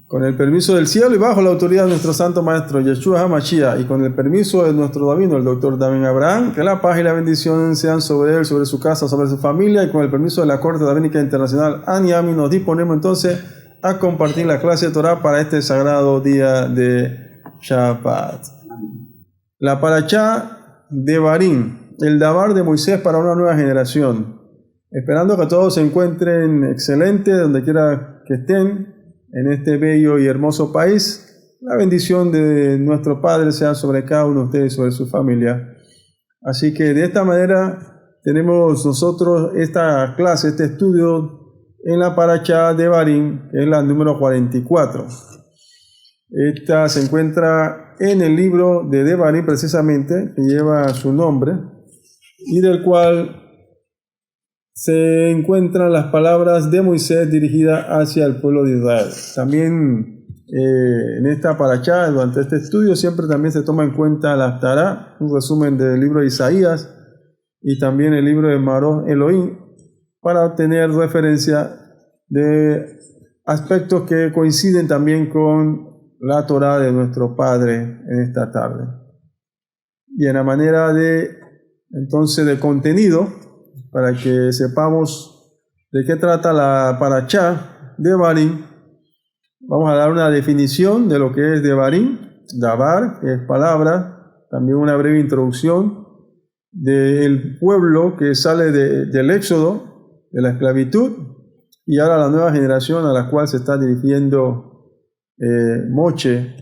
Con el permiso del cielo y bajo la autoridad de nuestro santo maestro Yeshua HaMashiach, y con el permiso de nuestro rabino, el doctor David Abraham, que la paz y la bendición sean sobre él, sobre su casa, sobre su familia, y con el permiso de la Corte Rabínica Internacional ANIAMI, nos disponemos entonces a compartir la clase de Torah para este sagrado día de Shabbat. La Parashá Devarim, el Dabar de Moisés para una nueva generación. Esperando que todos se encuentren excelentes donde quiera que estén en este bello y hermoso país. La bendición de nuestro Padre sea sobre cada uno de ustedes y sobre su familia. Así que de esta manera tenemos nosotros esta clase, este estudio en la Parashá Devarim, que es la número 44. Esta se encuentra en el libro de Devarim precisamente, que lleva su nombre, y del cual se encuentran las palabras de Moisés dirigidas hacia el pueblo de Israel. También en esta parashá, durante este estudio, siempre también se toma en cuenta la Haftará, un resumen del libro de Isaías, y también el libro de Marot Elohim, para obtener referencia de aspectos que coinciden también con la Torá de nuestro Padre en esta tarde. Y en la manera de, entonces, de contenido, para que sepamos de qué trata la Parashá Devarim, vamos a dar una definición de lo que es Devarim, Dabar, que es palabra, también una breve introducción del pueblo que sale del éxodo, de la esclavitud, y ahora la nueva generación a la cual se está dirigiendo Moshe,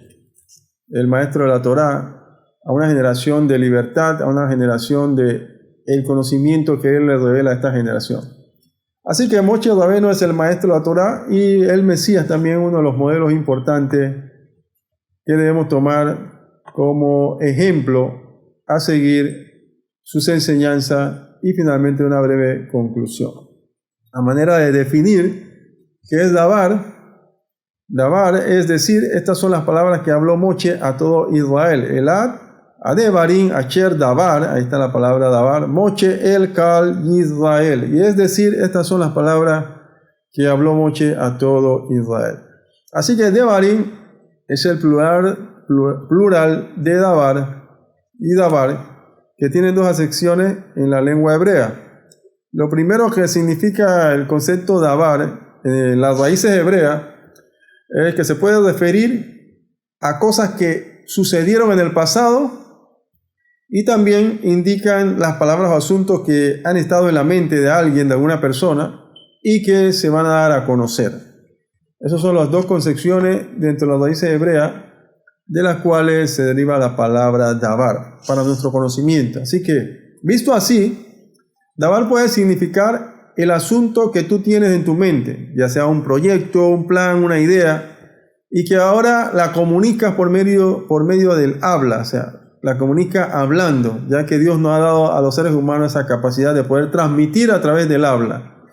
el maestro de la Torá, a una generación de libertad, a una generación de el conocimiento que él le revela a esta generación. Así que Moshe Rabbeinu es el maestro de la Torá y el Mesías también uno de los modelos importantes que debemos tomar como ejemplo a seguir sus enseñanzas. Y finalmente una breve conclusión. A manera de definir qué es Dabar, Dabar es decir, estas son las palabras que habló Moshe a todo Israel. Elad Adevarim Acher Dabar, ahí está la palabra Dabar, Moshe el Kal Israel. Y es decir, estas son las palabras que habló Moshe a todo Israel. Así que Devarim es el plural de Dabar y Dabar, que tienen dos acepciones en la lengua hebrea. Lo primero que significa el concepto Dabar en las raíces hebreas es que se puede referir a cosas que sucedieron en el pasado, y también indican las palabras o asuntos que han estado en la mente de alguien, de alguna persona, y que se van a dar a conocer. Esas son las dos concepciones dentro de las raíces hebreas, de las cuales se deriva la palabra Dabar, para nuestro conocimiento. Así que, visto así, Dabar puede significar el asunto que tú tienes en tu mente, ya sea un proyecto, un plan, una idea, y que ahora la comunicas por medio del habla, o sea, la comunica hablando, ya que Dios nos ha dado a los seres humanos esa capacidad de poder transmitir a través del habla.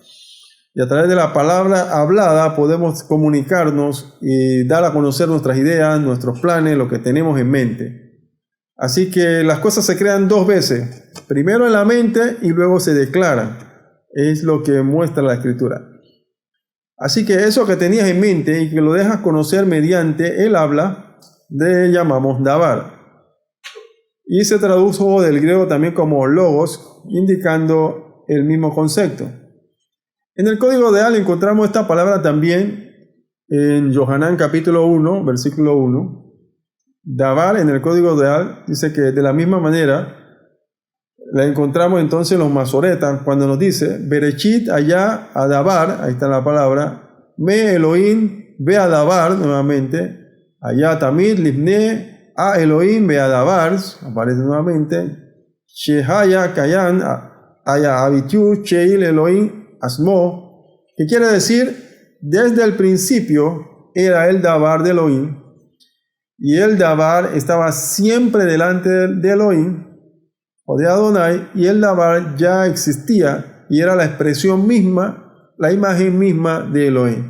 Y a través de la palabra hablada podemos comunicarnos y dar a conocer nuestras ideas, nuestros planes, lo que tenemos en mente. Así que las cosas se crean dos veces, primero en la mente y luego se declaran. Es lo que muestra la Escritura. Así que eso que tenías en mente y que lo dejas conocer mediante el habla, le llamamos Dabar. Y se tradujo del griego también como logos, indicando el mismo concepto. En el Código Real encontramos esta palabra también en Yohanan capítulo 1, versículo 1. Dabar en el Código Real dice que de la misma manera la encontramos entonces en los masoretas cuando nos dice Berechit allá a Dabar, ahí está la palabra, Me Elohim ve a Dabar nuevamente, allá Tamid Livne a Elohim Beadabar, aparece nuevamente, Shehaya Kayan, Aya Abitu, Sheil Elohim Asmo, que quiere decir, desde el principio era el Dabar de Elohim, y el Dabar estaba siempre delante de Elohim, o de Adonai, y el Dabar ya existía, y era la expresión misma, la imagen misma de Elohim.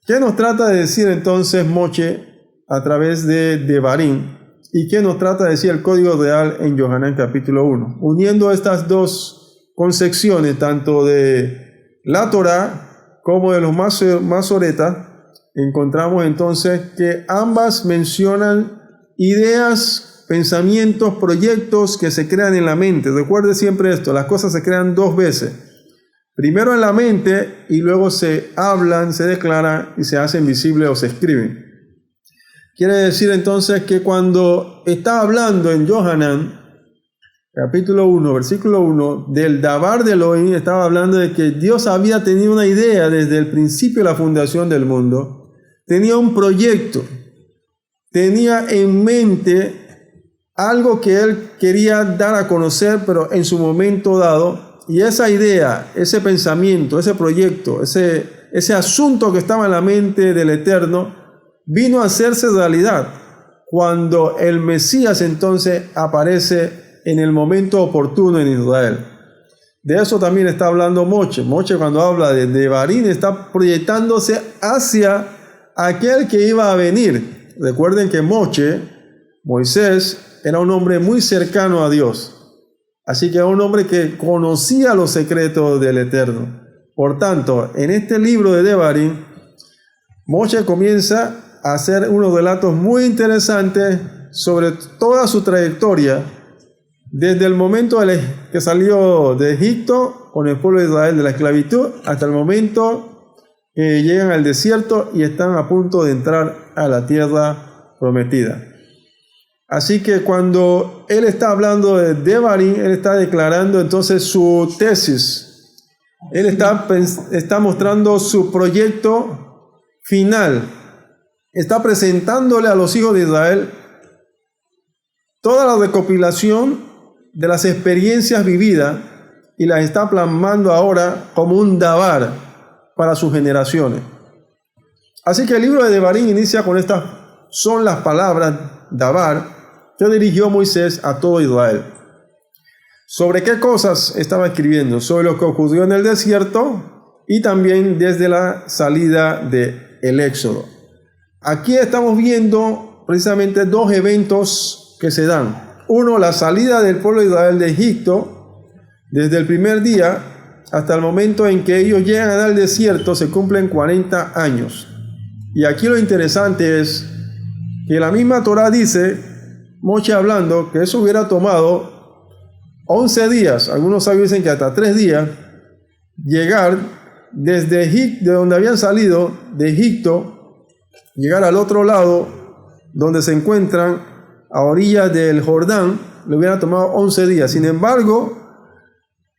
¿Qué nos trata de decir entonces Moshe a través de Devarim? ¿Y qué nos trata de decir el Código Real en Yohanan capítulo 1? Uniendo estas dos concepciones, tanto de la Torá como de los masoretas, encontramos entonces que ambas mencionan ideas, pensamientos, proyectos que se crean en la mente. Recuerde siempre esto, las cosas se crean dos veces. Primero en la mente y luego se hablan, se declaran y se hacen visibles o se escriben. Quiere decir entonces que cuando está hablando en Yohanan, capítulo 1, versículo 1, del Dabar de Elohim, estaba hablando de que Dios había tenido una idea desde el principio de la fundación del mundo, tenía un proyecto, tenía en mente algo que Él quería dar a conocer, pero en su momento dado, y esa idea, ese pensamiento, ese proyecto, ese asunto que estaba en la mente del Eterno, vino a hacerse realidad cuando el Mesías entonces aparece en el momento oportuno en Israel. De eso también está hablando Moshe. Moshe, cuando habla de Devarim, está proyectándose hacia aquel que iba a venir. Recuerden que Moisés, era un hombre muy cercano a Dios. Así que era un hombre que conocía los secretos del Eterno. Por tanto, en este libro de Devarim, Moshe comienza a hacer unos relatos muy interesantes sobre toda su trayectoria, desde el momento que salió de Egipto con el pueblo de Israel de la esclavitud, hasta el momento que llegan al desierto y están a punto de entrar a la tierra prometida. Así que cuando él está hablando de Devarim, él está declarando entonces su tesis. Él está mostrando su proyecto final. Está presentándole a los hijos de Israel toda la recopilación de las experiencias vividas y las está plasmando ahora como un Dabar para sus generaciones. Así que el libro de Devarim inicia con estas, son las palabras Dabar que dirigió Moisés a todo Israel. ¿Sobre qué cosas estaba escribiendo? Sobre lo que ocurrió en el desierto y también desde la salida del Éxodo. Aquí estamos viendo precisamente dos eventos que se dan. Uno, la salida del pueblo de Israel de Egipto. Desde el primer día hasta el momento en que ellos llegan al desierto se cumplen 40 años. Y aquí lo interesante es que la misma Torá dice, Moshe hablando, que eso hubiera tomado 11 días, algunos sabios dicen que hasta 3 días, llegar desde Egipto, de donde habían salido de Egipto, llegar al otro lado, donde se encuentran a orillas del Jordán, le hubiera tomado 11 días. Sin embargo,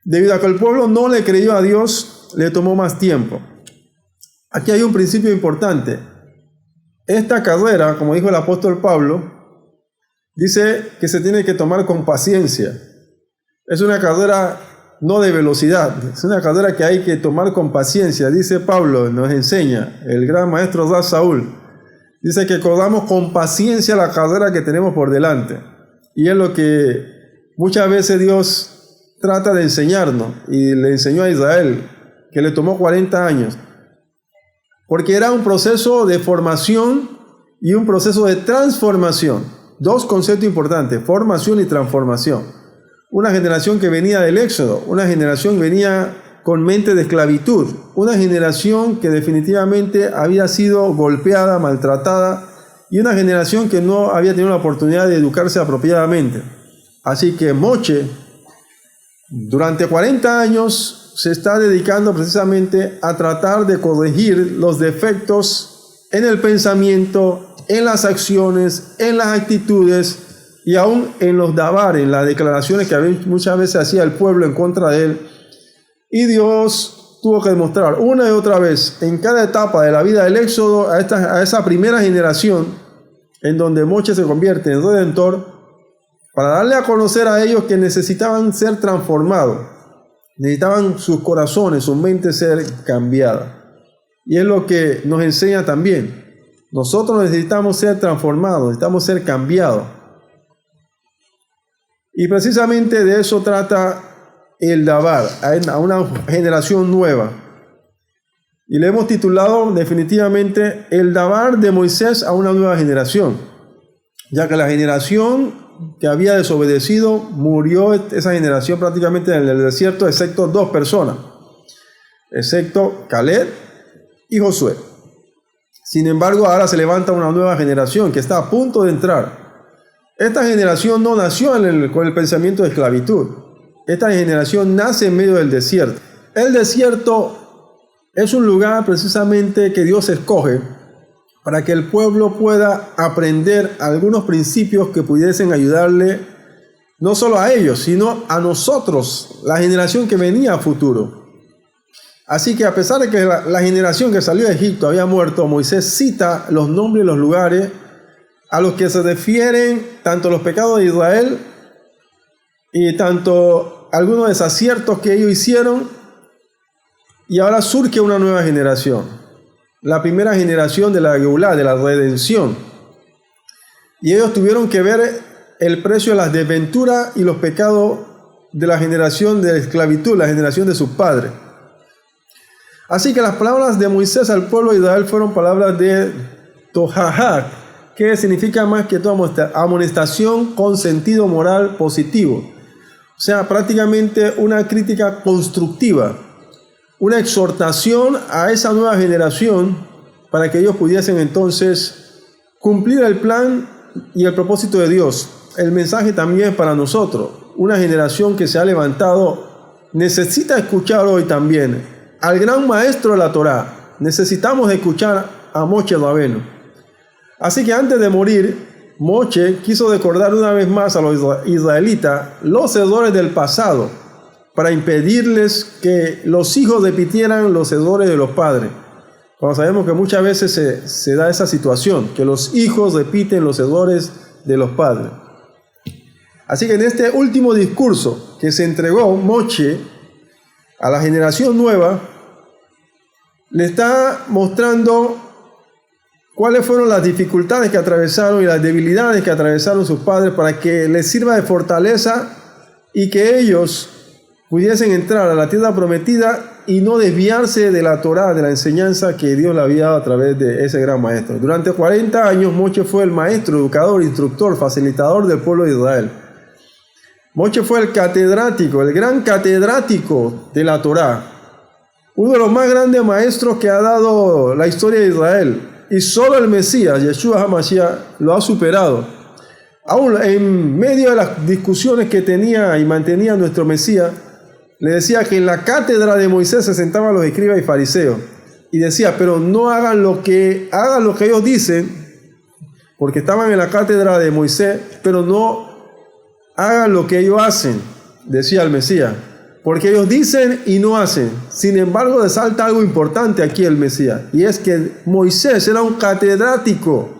debido a que el pueblo no le creyó a Dios, le tomó más tiempo. Aquí hay un principio importante. Esta carrera, como dijo el apóstol Pablo, dice que se tiene que tomar con paciencia. Es una carrera no de velocidad, es una carrera que hay que tomar con paciencia. Dice Pablo, nos enseña, el gran maestro Ras Saúl, dice que corramos con paciencia la carrera que tenemos por delante. Y es lo que muchas veces Dios trata de enseñarnos, y le enseñó a Israel, que le tomó 40 años. Porque era un proceso de formación y un proceso de transformación. Dos conceptos importantes, formación y transformación. Una generación que venía del Éxodo, una generación que venía con mente de esclavitud, una generación que definitivamente había sido golpeada, maltratada, y una generación que no había tenido la oportunidad de educarse apropiadamente. Así que Moshe, durante 40 años, se está dedicando precisamente a tratar de corregir los defectos en el pensamiento, en las acciones, en las actitudes y aún en los dabar, en las declaraciones que muchas veces hacía el pueblo en contra de él. Y Dios tuvo que demostrar una y otra vez en cada etapa de la vida del Éxodo a esa primera generación en donde Moshe se convierte en redentor, para darle a conocer a ellos que necesitaban ser transformados, necesitaban sus corazones, sus mentes ser cambiadas. Y es lo que nos enseña también. Nosotros necesitamos ser transformados, necesitamos ser cambiados. Y precisamente de eso trata el Dabar, a una generación nueva. Y le hemos titulado definitivamente el Dabar de Moisés a una nueva generación, ya que la generación que había desobedecido murió, esa generación prácticamente en el desierto, excepto 2 personas, excepto Caleb y Josué. Sin embargo, ahora se levanta una nueva generación que está a punto de entrar. Esta generación no nació con el pensamiento de esclavitud. Esta generación nace en medio del desierto. El desierto es un lugar precisamente que Dios escoge para que el pueblo pueda aprender algunos principios que pudiesen ayudarle no solo a ellos, sino a nosotros, la generación que venía a futuro. Así que a pesar de que la generación que salió de Egipto había muerto, Moisés cita los nombres y los lugares a los que se refieren tanto los pecados de Israel y tanto algunos desaciertos que ellos hicieron, y ahora surge una nueva generación, la primera generación de la Geulá, de la redención, y ellos tuvieron que ver el precio de las desventuras y los pecados de la generación de esclavitud, la generación de sus padres. Así que las palabras de Moisés al pueblo de Israel fueron palabras de Tohahat, que significa más que todo amonestación con sentido moral positivo. O sea, prácticamente una crítica constructiva, una exhortación a esa nueva generación para que ellos pudiesen entonces cumplir el plan y el propósito de Dios. El mensaje también para nosotros. Una generación que se ha levantado necesita escuchar hoy también al gran maestro de la Torá. Necesitamos escuchar a Moshe Rabbeinu. Así que antes de morir, Moshe quiso recordar una vez más a los israelitas los errores del pasado para impedirles que los hijos repitieran los errores de los padres. Cuando sabemos que muchas veces se da esa situación, que los hijos repiten los errores de los padres. Así que en este último discurso que se entregó Moshe a la generación nueva, le está mostrando cuáles fueron las dificultades que atravesaron y las debilidades que atravesaron sus padres para que les sirva de fortaleza y que ellos pudiesen entrar a la tierra prometida y no desviarse de la Torá, de la enseñanza que Dios le había dado a través de ese gran maestro. Durante 40 años Moshe fue el maestro, educador, instructor, facilitador del pueblo de Israel. Moshe fue el catedrático, el gran catedrático de la Torá, uno de los más grandes maestros que ha dado la historia de Israel, y solo el Mesías, Yeshua HaMashiach, lo ha superado. Aún en medio de las discusiones que tenía y mantenía nuestro Mesías, le decía que en la cátedra de Moisés se sentaban los escribas y fariseos, y decía, pero no hagan lo que ellos dicen, porque estaban en la cátedra de Moisés, pero no hagan lo que ellos hacen, decía el Mesías, porque ellos dicen y no hacen. Sin embargo, resalta algo importante aquí el Mesías, y es que Moisés era un catedrático.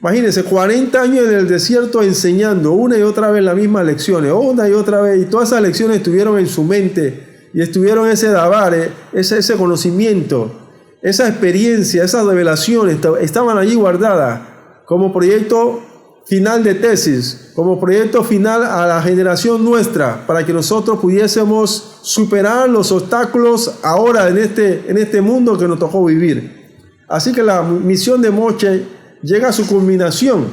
Imagínense, 40 años en el desierto enseñando una y otra vez las mismas lecciones, una y otra vez, y todas esas lecciones estuvieron en su mente, y estuvieron ese dabar, ese conocimiento, esa experiencia, esas revelaciones, estaban allí guardadas como proyecto final de tesis, como proyecto final a la generación nuestra, para que nosotros pudiésemos superar los obstáculos ahora en este mundo que nos tocó vivir. Así que la misión de Moshe llega a su culminación,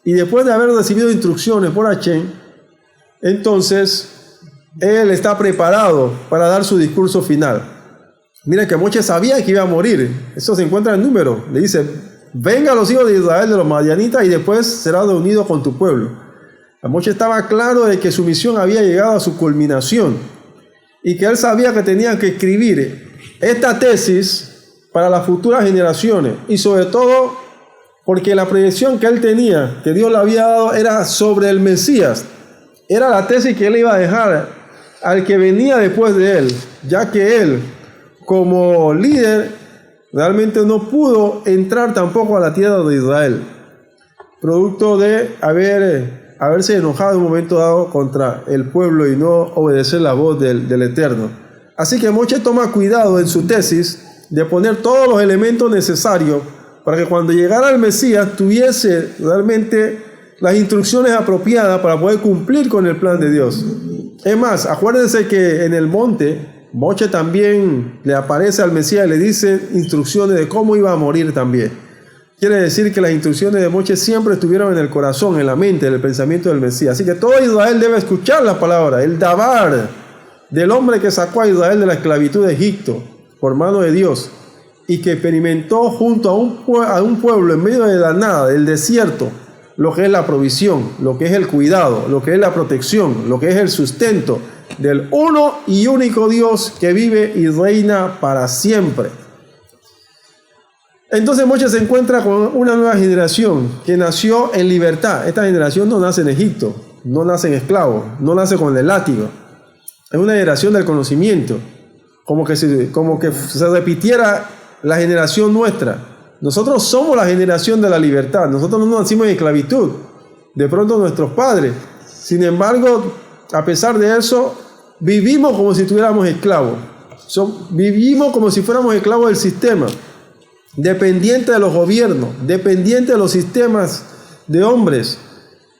y después de haber recibido instrucciones por Hashem, entonces él está preparado para dar su discurso final. Mira que Moshe sabía que iba a morir, eso se encuentra en Número, le dice: venga los hijos de Israel de los madianitas y después será reunido con tu pueblo. Moshe estaba claro de que su misión había llegado a su culminación y que él sabía que tenía que escribir esta tesis para las futuras generaciones, y sobre todo porque la proyección que él tenía, que Dios le había dado, era sobre el Mesías. Era la tesis que él iba a dejar al que venía después de él, ya que él, como líder, realmente no pudo entrar tampoco a la tierra de Israel, producto de haberse enojado en un momento dado contra el pueblo y no obedecer la voz del Eterno. Así que Moshe toma cuidado en su tesis de poner todos los elementos necesarios para que cuando llegara el Mesías tuviese realmente las instrucciones apropiadas para poder cumplir con el plan de Dios. Es más, acuérdense que en el monte Moshe también le aparece al Mesías y le dice instrucciones de cómo iba a morir también. Quiere decir que las instrucciones de Moshe siempre estuvieron en el corazón, en la mente, en el pensamiento del Mesías. Así que todo Israel debe escuchar la palabra, el dabar del hombre que sacó a Israel de la esclavitud de Egipto por mano de Dios, y que experimentó junto a un pueblo en medio de la nada, del desierto, lo que es la provisión, lo que es el cuidado, lo que es la protección, lo que es el sustento del uno y único Dios que vive y reina para siempre. Entonces Moshe se encuentra con una nueva generación que nació en libertad. Esta generación no nace en Egipto, no nace en esclavo, no nace con el látigo. Es una generación del conocimiento, como que se repitiera la generación nuestra. Nosotros somos la generación de la libertad. Nosotros no nacimos en esclavitud. De pronto nuestros padres. Sin embargo, a pesar de eso, vivimos como si estuviéramos esclavos. Vivimos como si fuéramos esclavos del sistema. Dependientes de los gobiernos, dependientes de los sistemas de hombres,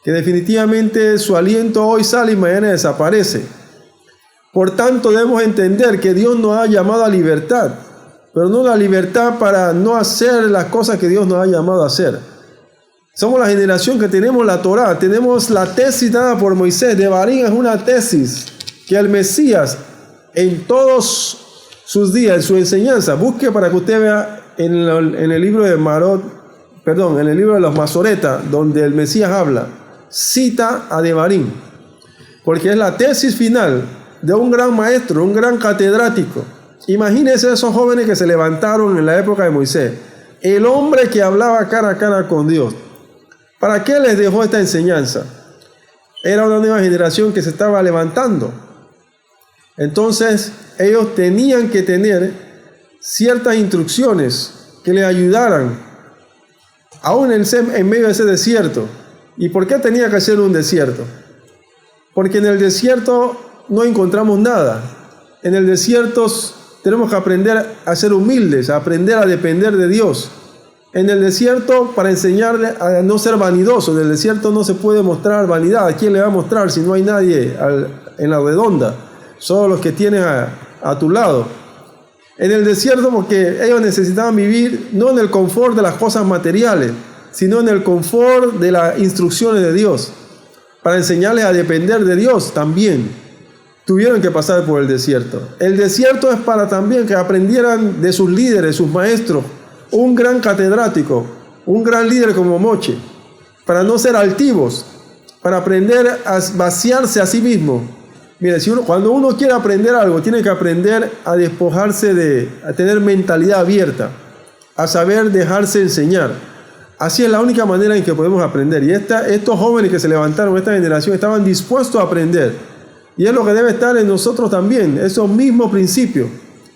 que definitivamente su aliento hoy sale y mañana desaparece. Por tanto, debemos entender que Dios nos ha llamado a libertad, pero no la libertad para no hacer las cosas que Dios nos ha llamado a hacer. Somos la generación que tenemos la Torá, tenemos la tesis dada por Moisés. Devarim es una tesis que el Mesías en todos sus días, en su enseñanza, busque para que usted vea en el libro de en el libro de los Masoretas, donde el Mesías habla, cita a Devarim, porque es la tesis final de un gran maestro, un gran catedrático. Imagínense esos jóvenes que se levantaron en la época de Moisés, el hombre que hablaba cara a cara con Dios. ¿Para qué les dejó esta enseñanza? Era una nueva generación que se estaba levantando. Entonces ellos tenían que tener ciertas instrucciones que les ayudaran, aún en medio de ese desierto. ¿Y por qué tenía que ser un desierto? Porque en el desierto no encontramos nada. En el desierto tenemos que aprender a ser humildes, a aprender a depender de Dios. En el desierto, para enseñarle a no ser vanidoso. En el desierto no se puede mostrar vanidad. ¿A quién le va a mostrar si no hay nadie en la redonda? Solo los que tienes a tu lado. En el desierto, porque ellos necesitaban vivir no en el confort de las cosas materiales, sino en el confort de las instrucciones de Dios. Para enseñarles a depender de Dios también tuvieron que pasar por el desierto. El desierto es para también que aprendieran de sus líderes, sus maestros, un gran catedrático, un gran líder como Moshe, para no ser altivos, para aprender a vaciarse a sí mismo. Mire, cuando uno quiere aprender algo, tiene que aprender a despojarse a tener mentalidad abierta, a saber dejarse enseñar. Así es la única manera en que podemos aprender. Y estos jóvenes que se levantaron, esta generación, estaban dispuestos a aprender. Y es lo que debe estar en nosotros también, esos mismos principios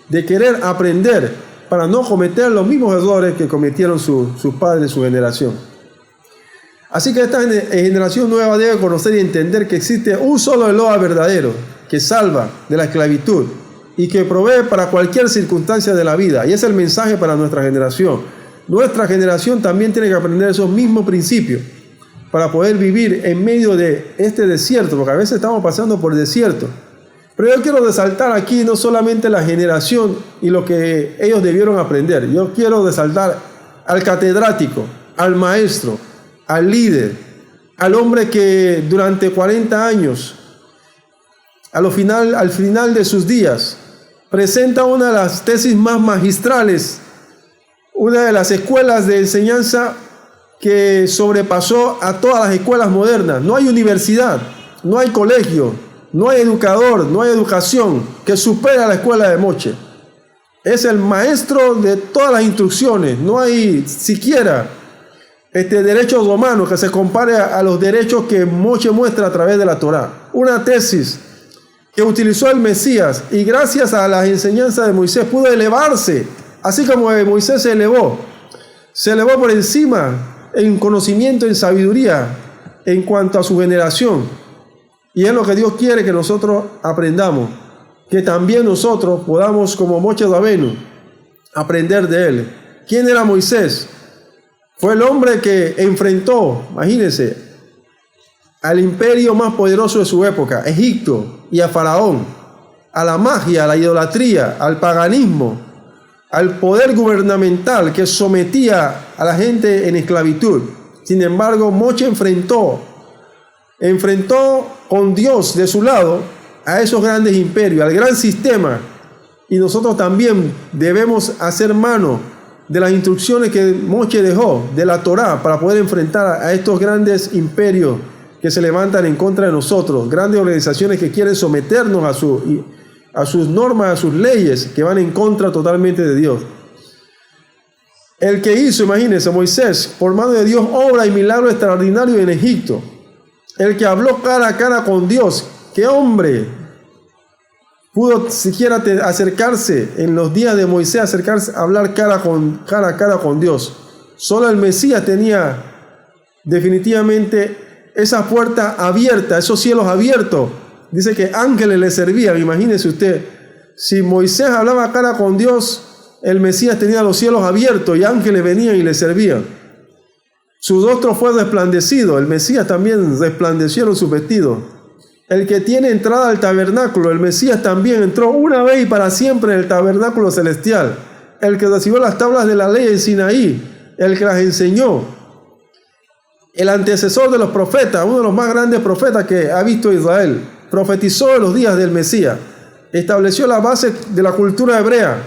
de querer aprender para no cometer los mismos errores que cometieron sus padres, su generación. Así que esta generación nueva debe conocer y entender que existe un solo Eloa verdadero, que salva de la esclavitud y que provee para cualquier circunstancia de la vida. Y es el mensaje para nuestra generación. Nuestra generación también tiene que aprender esos mismos principios para poder vivir en medio de este desierto, porque a veces estamos pasando por desierto. Pero yo quiero resaltar aquí no solamente la generación y lo que ellos debieron aprender. Yo quiero resaltar al catedrático, al maestro, al líder, al hombre que durante 40 años, al final de sus días, presenta una de las tesis más magistrales, una de las escuelas de enseñanza que sobrepasó a todas las escuelas modernas. No hay universidad, no hay colegio, no hay educador, no hay educación que supere a la escuela de Moshe. Es el maestro de todas las instrucciones. No hay siquiera derechos romanos que se compare a los derechos que Moshe muestra a través de la Torá. Una tesis que utilizó el Mesías y gracias a las enseñanzas de Moisés pudo elevarse, así como Moisés se elevó por encima en conocimiento, en sabiduría en cuanto a su generación. Y es lo que Dios quiere que nosotros aprendamos, que también nosotros podamos, como Moshe Rabbeinu, aprender de él. ¿Quién era Moisés? Fue el hombre que enfrentó, imagínense, al imperio más poderoso de su época, Egipto, y a Faraón, a la magia, a la idolatría, al paganismo, al poder gubernamental que sometía a la gente en esclavitud. Sin embargo, Moshe enfrentó con Dios de su lado a esos grandes imperios, al gran sistema Y nosotros también debemos hacer mano de las instrucciones que Moshe dejó, de la Torá, para poder enfrentar a estos grandes imperios que se levantan en contra de nosotros, grandes organizaciones que quieren someternos a sus normas, a sus leyes, que van en contra totalmente de Dios. El que hizo, imagínense, Moisés, por mano de Dios, obra y milagro extraordinario en Egipto. El que habló cara a cara con Dios. ¿Qué hombre pudo siquiera acercarse en los días de Moisés, acercarse a hablar cara a cara con Dios? Solo el Mesías tenía definitivamente esa puerta abierta, esos cielos abiertos. Dice que ángeles le servían. Imagínese usted, si Moisés hablaba cara con Dios, el Mesías tenía los cielos abiertos y ángeles venían y le servían. Su rostro fue resplandecido, el Mesías también resplandecieron sus vestidos. El que tiene entrada al tabernáculo, el Mesías también entró una vez y para siempre en el tabernáculo celestial. El que recibió las tablas de la ley en Sinaí, el que las enseñó. El antecesor de los profetas, uno de los más grandes profetas que ha visto Israel, profetizó en los días del Mesías. Estableció la base de la cultura hebrea,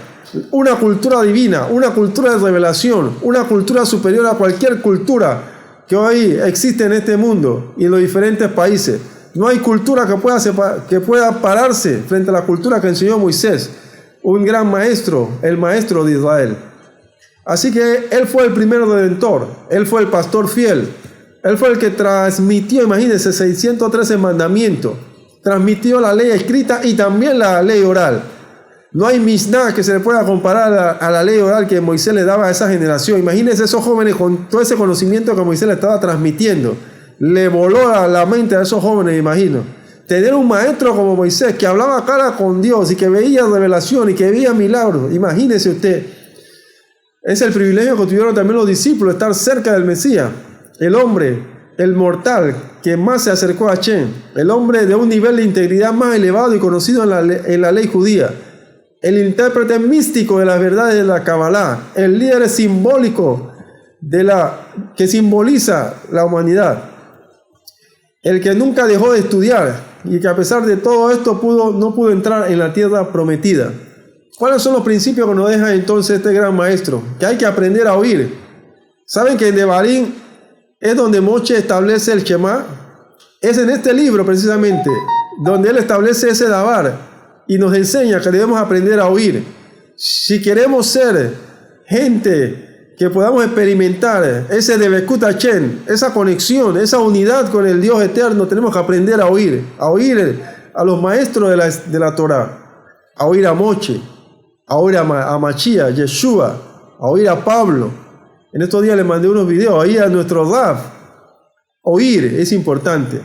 una cultura divina, una cultura de revelación, una cultura superior a cualquier cultura que hoy existe en este mundo y en los diferentes países. No hay cultura que pueda pararse frente a la cultura que enseñó Moisés, un gran maestro, el maestro de Israel. Así que él fue el primer redentor, él fue el pastor fiel, él fue el que transmitió, imagínense, 613 mandamientos, transmitió la ley escrita y también la ley oral. No hay Mishnah que se le pueda comparar a la ley oral que Moisés le daba a esa generación. Imagínense esos jóvenes con todo ese conocimiento que Moisés le estaba transmitiendo. Le voló a la mente a esos jóvenes, imagino. Tener un maestro como Moisés que hablaba cara con Dios y que veía revelación y que veía milagros. Imagínese usted. Es el privilegio que tuvieron también los discípulos, estar cerca del Mesías. El hombre, el mortal que más se acercó a Hashem. El hombre de un nivel de integridad más elevado y conocido en la ley judía. El intérprete místico de las verdades de la Kabbalah, el líder simbólico que simboliza la humanidad, el que nunca dejó de estudiar y que a pesar de todo esto no pudo entrar en la tierra prometida. ¿Cuáles son los principios que nos deja entonces este gran maestro? Que hay que aprender a oír. ¿Saben que en Devarim es donde Moshe establece el Shema? Es en este libro precisamente donde él establece ese Davar y nos enseña que debemos aprender a oír. Si queremos ser gente que podamos experimentar ese Debekut Hashem, esa conexión, esa unidad con el Dios eterno, tenemos que aprender a oír a los maestros de la Torah, a oír a Moshe, a oír a Mashiach, Yeshua, a oír a Pablo. En estos días les mandé unos videos, a oír a nuestro Rav. Oír es importante.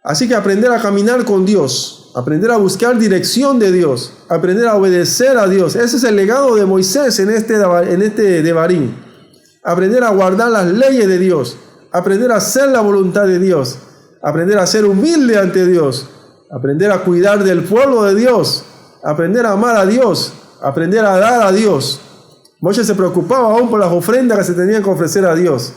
Así que aprender a caminar con Dios, aprender a buscar dirección de Dios, aprender a obedecer a Dios. Ese es el legado de Moisés en este Devarim. Aprender a guardar las leyes de Dios, aprender a hacer la voluntad de Dios, aprender a ser humilde ante Dios, aprender a cuidar del pueblo de Dios, aprender a amar a Dios, aprender a dar a Dios. Moshe se preocupaba aún por las ofrendas que se tenían que ofrecer a Dios,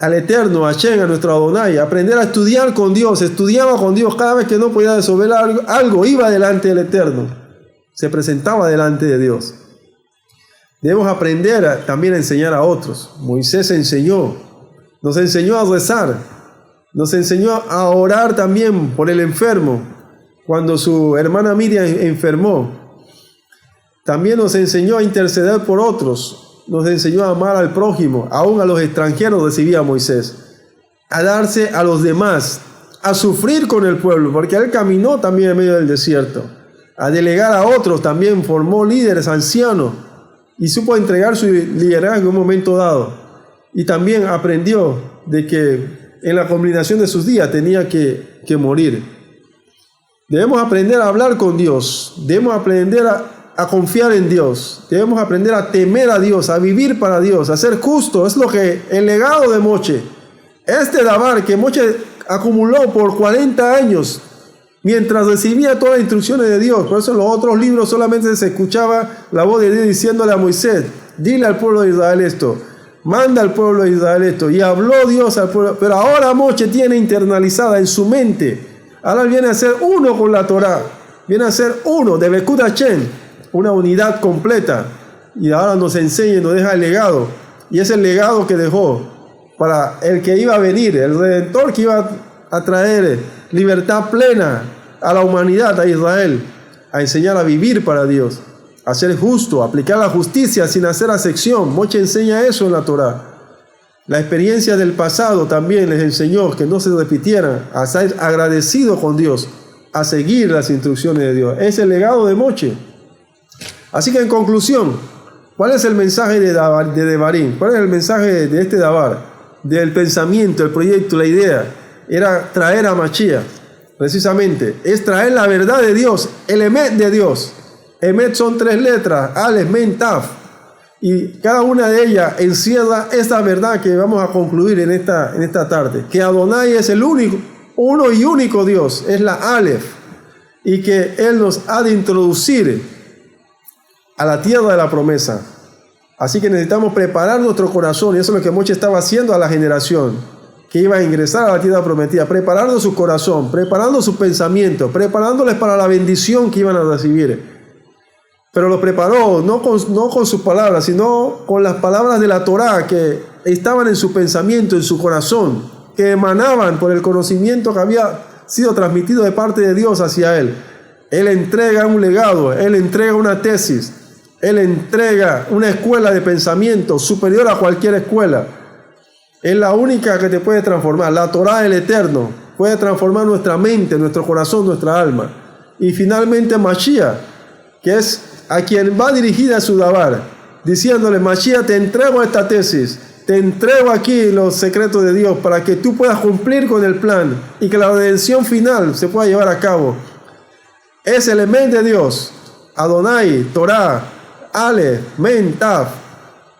al Eterno, a Hashem, a nuestro Adonai. Aprender a estudiar con Dios, estudiaba con Dios cada vez que no podía resolver algo, iba delante del Eterno, se presentaba delante de Dios. Debemos aprender también a enseñar a otros. Moisés nos enseñó a rezar, nos enseñó a orar también por el enfermo, cuando su hermana Miriam enfermó. También nos enseñó a interceder por otros, nos enseñó a amar al prójimo, aún a los extranjeros recibía Moisés, a darse a los demás, a sufrir con el pueblo, porque él caminó también en medio del desierto, a delegar a otros, también formó líderes ancianos y supo entregar su liderazgo en un momento dado. Y también aprendió de que en la combinación de sus días tenía que morir. Debemos aprender a hablar con Dios, debemos aprender a confiar en Dios, debemos aprender a temer a Dios, a vivir para Dios, a ser justo. Es lo que el legado de Moshe, este Davar que Moshe acumuló por 40 años mientras recibía todas las instrucciones de Dios. Por eso en los otros libros solamente se escuchaba la voz de Dios diciéndole a Moisés: dile al pueblo de Israel esto, manda al pueblo de Israel esto, y habló Dios al pueblo. Pero ahora Moshe tiene internalizada en su mente, ahora viene a ser uno con la Torah, viene a ser uno, Debekut Hashem, una unidad completa. Y ahora nos enseña y nos deja el legado. Y es el legado que dejó para el que iba a venir, el Redentor que iba a traer libertad plena a la humanidad, a Israel, a enseñar a vivir para Dios, a ser justo, a aplicar la justicia sin hacer acepción. Moshe enseña eso en la Torá. La experiencia del pasado también les enseñó que no se repitieran, a ser agradecidos con Dios, a seguir las instrucciones de Dios. Es el legado de Moshe. Así que en conclusión, ¿cuál es el mensaje de Devarim? ¿Cuál es el mensaje de este Davar? Del pensamiento, el proyecto, la idea. Era traer a Mashiach, precisamente. Es traer la verdad de Dios, el Emet de Dios. Emet son 3 letras, Aleph, Mem, Taf. Y cada una de ellas encierra esa verdad que vamos a concluir en esta tarde. Que Adonai es el único, uno y único Dios, es la Aleph. Y que Él nos ha de introducir a la tierra de la promesa. Así que necesitamos preparar nuestro corazón, y eso es lo que Moshe estaba haciendo a la generación que iba a ingresar a la tierra prometida, preparando su corazón, preparando su pensamiento, preparándoles para la bendición que iban a recibir. Pero lo preparó no con sus palabras, sino con las palabras de la Torá que estaban en su pensamiento, en su corazón, que emanaban por el conocimiento que había sido transmitido de parte de Dios hacia él. Él entrega un legado, él entrega una tesis, él entrega una escuela de pensamiento superior a cualquier escuela. Es la única que te puede transformar. La Torá del Eterno puede transformar nuestra mente, nuestro corazón, nuestra alma. Y finalmente Mashiach, que es a quien va dirigida su Davar, diciéndole: Mashiach, te entrego esta tesis, te entrego aquí los secretos de Dios para que tú puedas cumplir con el plan y que la redención final se pueda llevar a cabo. Es el Emet de Dios, Adonai, Torah, Aleph, Mem, Taf,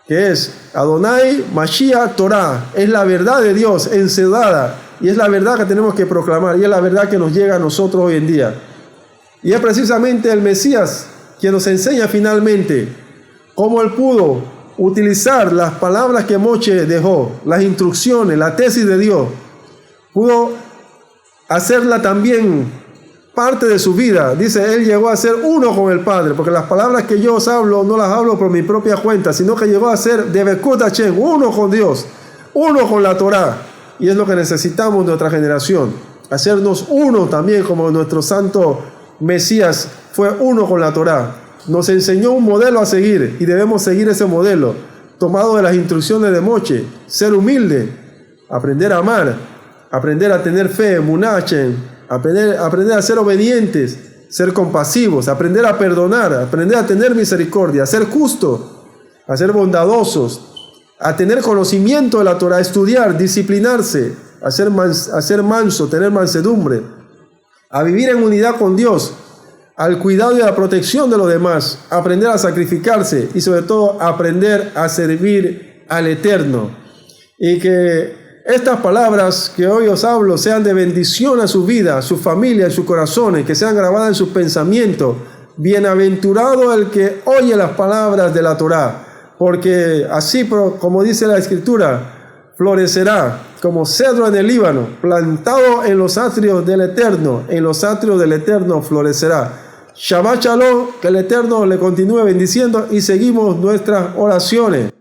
que es Adonai, Mashiach, Torah. Es la verdad de Dios encerrada, y es la verdad que tenemos que proclamar, y es la verdad que nos llega a nosotros hoy en día. Y es precisamente el Mesías quien nos enseña finalmente cómo él pudo utilizar las palabras que Moshe dejó, las instrucciones, la tesis de Dios, pudo hacerla también parte de su vida. Dice, él llegó a ser uno con el Padre, porque las palabras que yo os hablo no las hablo por mi propia cuenta, sino que llegó a ser de Bekut Hashem, uno con Dios, uno con la Torá. Y es lo que necesitamos en nuestra generación, hacernos uno también como nuestro santo Mesías fue uno con la Torá. Nos enseñó un modelo a seguir y debemos seguir ese modelo, tomado de las instrucciones de Moshe. Ser humilde, aprender a amar, aprender a tener fe, Munachem, aprender a ser obedientes, ser compasivos, aprender a perdonar, aprender a tener misericordia, a ser justos, a ser bondadosos, a tener conocimiento de la Torá, a estudiar, disciplinarse, a ser manso, tener mansedumbre, a vivir en unidad con Dios, al cuidado y a la protección de los demás, aprender a sacrificarse y sobre todo aprender a servir al Eterno. Y que estas palabras que hoy os hablo sean de bendición a su vida, a su familia, a sus corazones, que sean grabadas en sus pensamientos. Bienaventurado el que oye las palabras de la Torá, porque así como dice la Escritura, florecerá como cedro en el Líbano, plantado en los atrios del Eterno, en los atrios del Eterno florecerá. Shabbat Shalom, que el Eterno le continúe bendiciendo y seguimos nuestras oraciones.